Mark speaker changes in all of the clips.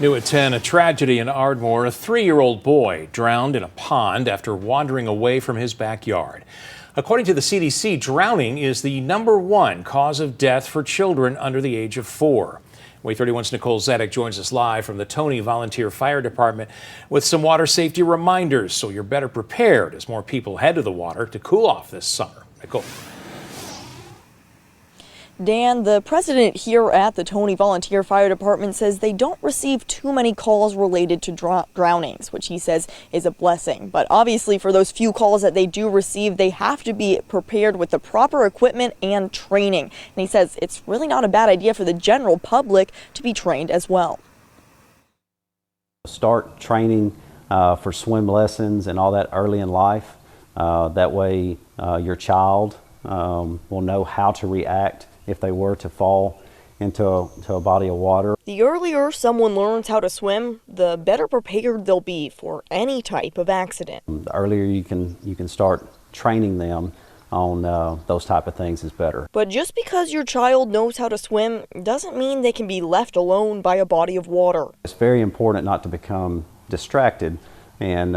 Speaker 1: New at 10, a tragedy in Ardmore. A 3-year-old boy drowned in a pond after wandering away from his backyard. According to the CDC, drowning is the #1 cause of death for children under the age of 4. WAAY 31's Nicole Zedek joins us live from the Tony Volunteer Fire Department with some water safety reminders so you're better prepared as more people head to the water to cool off this summer. Nicole.
Speaker 2: Dan, the president here at the Tony Volunteer Fire Department says they don't receive too many calls related to drownings, which he says is a blessing. But obviously for those few calls that they do receive, they have to be prepared with the proper equipment and training. And he says it's really not a bad idea for the general public to be trained as well.
Speaker 3: Start training for swim lessons and all that early in life. That way your child will know how to react if they were to fall into a body of water.
Speaker 2: The earlier someone learns how to swim, the better prepared they'll be for any type of accident.
Speaker 3: The earlier you can start training them on those type of things is better.
Speaker 2: But just because your child knows how to swim doesn't mean they can be left alone by a body of water.
Speaker 3: It's very important not to become distracted and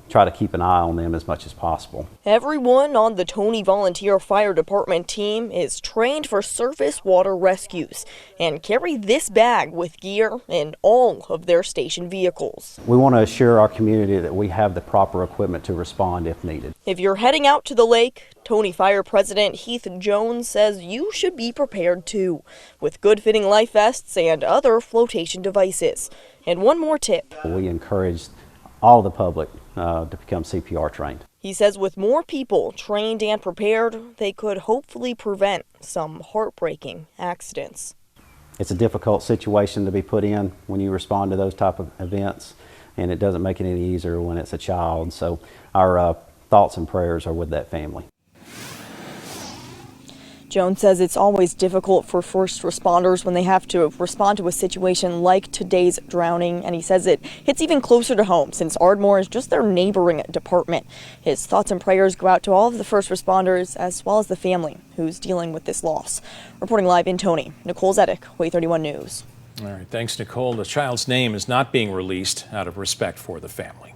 Speaker 3: try to keep an eye on them as much as possible.
Speaker 2: Everyone on the Tony Volunteer Fire Department team is trained for surface water rescues and carry this bag with gear in all of their station vehicles.
Speaker 3: We want to assure our community that we have the proper equipment to respond if needed.
Speaker 2: If you're heading out to the lake, Tony Fire President Heath Jones says you should be prepared too, with good-fitting life vests and other flotation devices. And one more tip.
Speaker 3: We encourage all the public to become CPR trained.
Speaker 2: He says with more people trained and prepared, they could hopefully prevent some heartbreaking accidents.
Speaker 3: It's a difficult situation to be put in when you respond to those type of events, and it doesn't make it any easier when it's a child. So our thoughts and prayers are with that family.
Speaker 2: Jones says it's always difficult for first responders when they have to respond to a situation like today's drowning, and he says it hits even closer to home since Ardmore is just their neighboring department. His thoughts and prayers go out to all of the first responders as well as the family who's dealing with this loss. Reporting live in Tony, Nicole Zedek, WAAY 31 News.
Speaker 1: All right, thanks, Nicole. The child's name is not being released out of respect for the family.